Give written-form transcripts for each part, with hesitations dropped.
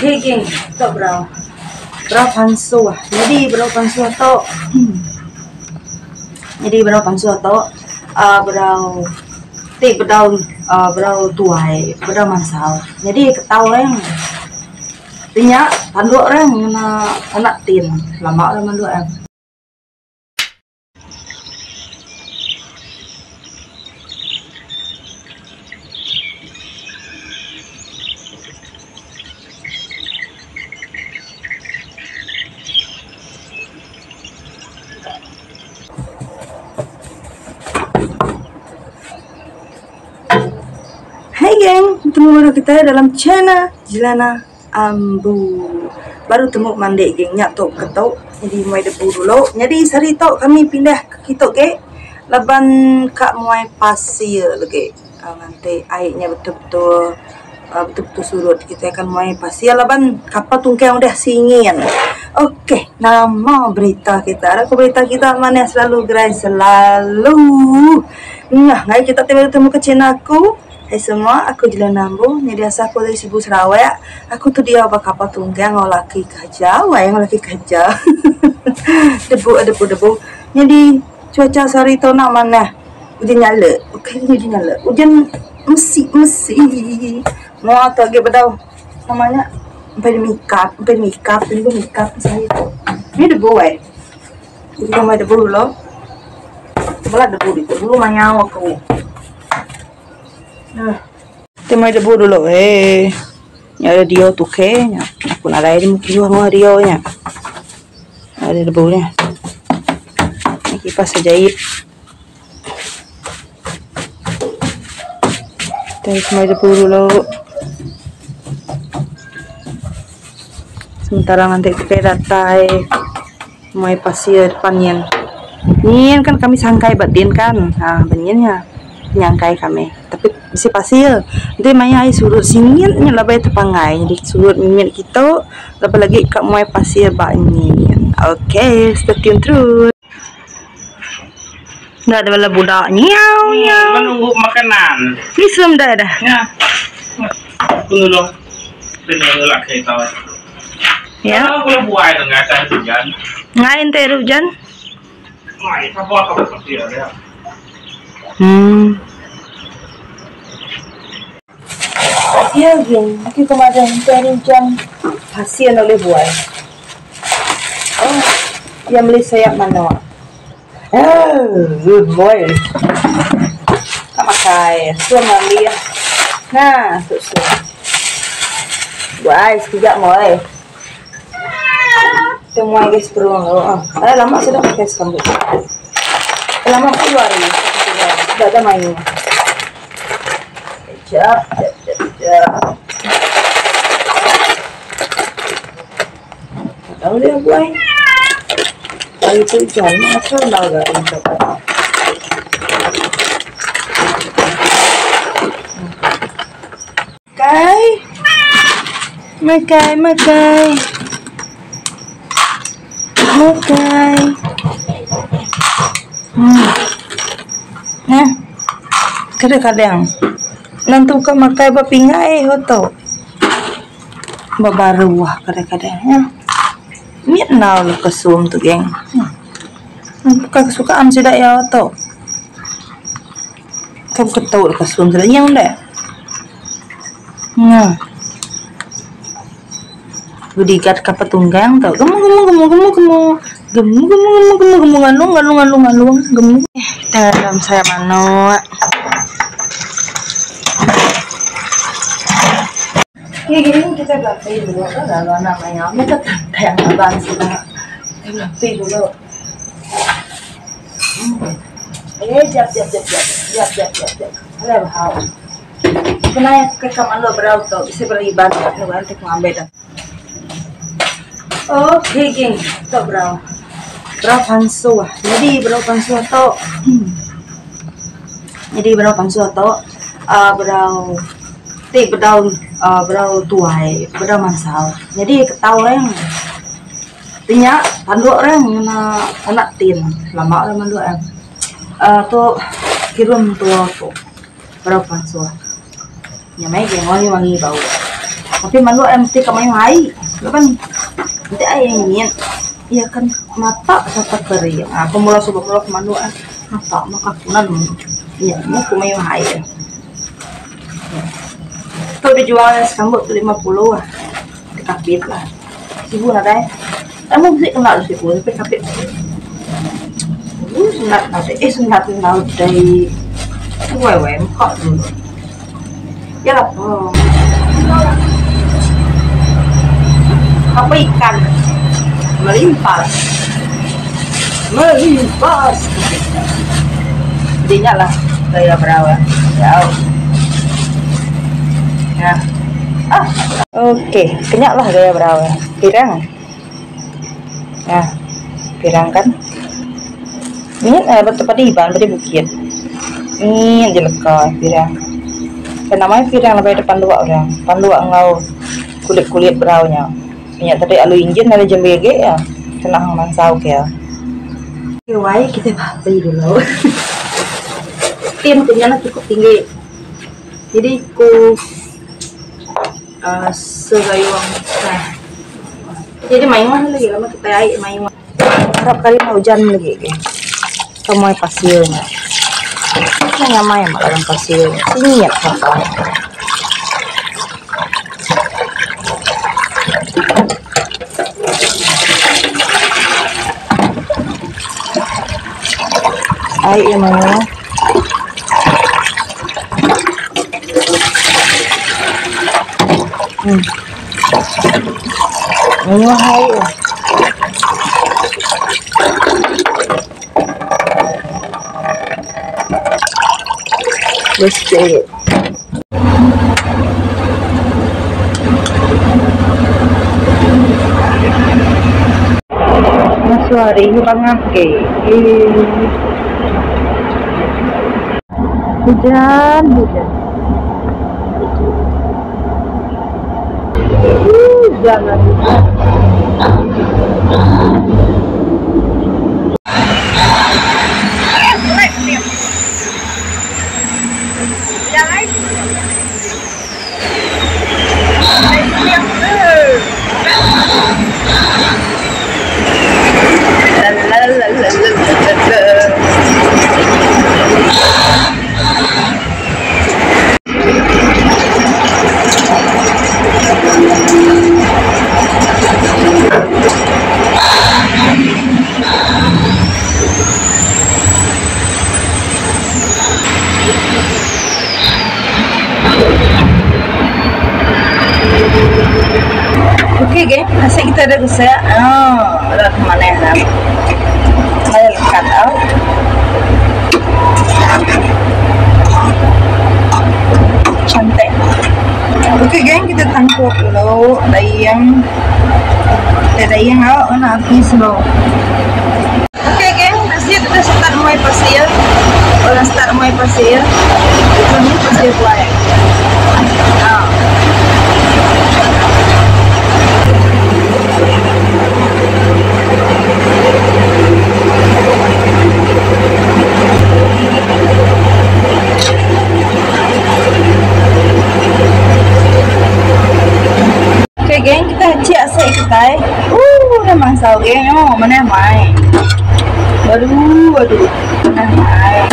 Okay, geng, ito bro panso. Jadi bro panso to. Jadi bro panso to. Bro tuai, bro mansal. Jadi ketawa yang tinya tanduk orang na anak tin lama orang mandu em. Hai geng, ketemu baru kita dalam channel Jelana Ambu. Baru temu mandi geng, nyatok ketok. Jadi mulai debu dulu. Jadi sari tok kami pindah ke kitok ke. Laban kak mulai pasir lagi. Nanti airnya betul-betul surut. Kita akan mulai pasir. Laban kapal tungkeng udah singin. Oke, nama berita kita. Berita kita mana selalu guys, selalu. Nah, mari kita temu ke channel aku. Hai semua, aku Jelana Ambu. Ini biasa aku dari Sibu Sarawak. Aku tuh dia apa kapal tunggang laki kerja, yang laki kerja. debu. Jadi cuaca sehari tu nak mana? Hujan nyala. Okey, hujan nyala. Hujan mesi. Mau atau lagi bedau namanya? Sampai mikap saya tu. Ini debu Jadi kau mai debu dulu. Sebelah debu itu. Dulu manyau aku. Nah, temai debu dulu, ada dia tuh kayaknya. Aku nalai di mungkin mau dia nya. Ada debunya. Ini kipas sejahit. Temai debu dulu. Sementara nanti kita datai mau pasir depannya. Ini kan kami sangkai batin kan, nah benarnya nyangkai kami. Tapi bisa pasir nanti maya ai surut singin nya labai tepangai jadi surut minyak kita lepas lagi kat muai pasir banyak. Oke, stay tune terus. Nggak ada bala budak nyau menunggu makanan ni sem dah ya tunggu dulu ini lah kayak tahu ya kalau buai tu nggak ada hujan ngain teh hujan ngai apa pasir ya ya geng, kita kemarin cari hujan hasil oleh buai. Oh, yang beli sayap mana? Good boy. Tak pakai, semua dia. Nah, susu. Buai sekejap boy. Temuai guys beruang. Lama sudah pakai sambut. Lama keluar ini. Sudah ada main. Jap. Tahu dia buai. Kalau itu hujan, asal naga untuk. Makai. Nah, kadang-kadang nanti kau makai bapingai hoto babaruah kadang-kadang ya miet nau lu kesum tu geng bukan kesukaan sidak ya hoto kau ketau lu kesum tu yang dah budikat kapal tunggang tau gemu ngalung dalam saya mano. Ya gini kita belapi dulu kalau namanya kita tantang abang sudah kita belapi dulu. Jap. Ada hal. Kenapa ke kamar lo berauto bisa beribadah nanti mengambil dah. Oke geng, itu bro panso. Jadi bro panso to. Bro tuai, bro mansal. Jadi ketawa yang tinya tanduk orang na anak tin lama orang mandu em. Tu kirim tua tu bro panso. Nyamai geng wangi bau. Tapi mandu ayam mesti kamay hai. Kan nanti ayam nyen. Iya kan mata satu kering. Aku mulai coba mandu mata maka kunan. Iya, mau kamay hai. Itu dijual sambut 50 ah. Dikapit lah. Ibu ada. Kamu mesti kenal sih bu, tapi kapit. Sunat nanti, sunat dari wewe kok dulu. Ya lah, apa ikan melimpas, jadinya lah gaya berawa, jauh. Nah, oke, kenyak lah gaya berawa, pirang. Nah, pirang kan? Ini betul pada iban pada bukit. Ini jeleka pirang. Namanya pirang lebih depan dua orang. Depan dua engau kulit beraunya. Minyak tadi alu injin ada jembege ya. Kena hang mansau ya. Kewai kita beli dulu. Tim punya cukup tinggi. Jadi ku segayung. Nah. Jadi mayuan lagi lama kita air mayuan. Harap kali mau hujan lagi ya. Kamu pasirnya. Ini namanya malah pasirnya. Sini ya apa? Air mana? Ini air. Let's get it. Suara ini banget ke. Hujan. Jangan. Oke, geng, asik kita ada saya. Udah kemana ya? Saya cut out. Cantik. Oke, geng, kita tangkap dulu dayang. Dayang awak mana habis lo. Oke, geng, nasi udah start mulai pasir. Orang start mulai pasir. Ini pasir buaya. Oke, geng, kita cek asik kita. Udah mangsau, geng. Mana main? Waduh, mana main?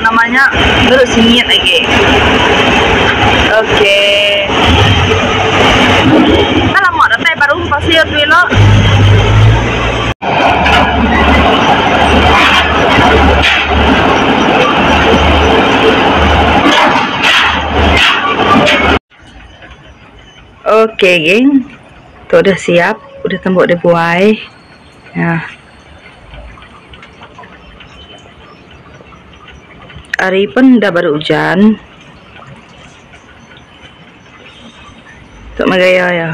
namanya baru singit lagi. Oke. Kalau mau datang baru pasti dulu. Oke, geng. Tuh udah siap, udah tembok dibuai. Nah. Hari pun udah baru hujan. Tuh magaya ya.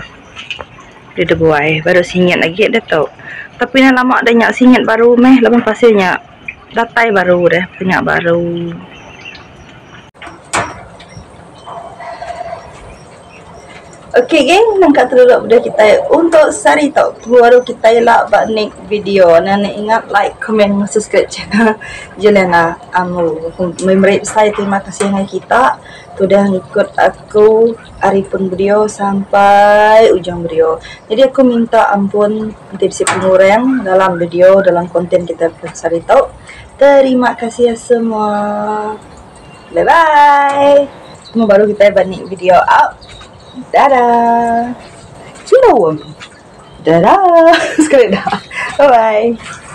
Udah dibuai, baru singit lagi dah tau. Tapi nak lama dah nyak singit baru meh, lepas pasirnya datai baru deh, punya baru. Okey geng, nangkat terlalu dah kita untuk sari tau baru kita elak banik video. Nana ingat like, komen, subscribe channel Jelena Amu. Memberi saya terima kasih dengan kita sudah ikut aku hari pun video sampai ujung video. Jadi aku minta ampun tips pengurang dalam video, dalam konten kita sari tau. Terima kasih ya semua. Bye bye. Semua baru kita banik video out. Dadah. Cium. Dadah. Sekali dah. Bye bye.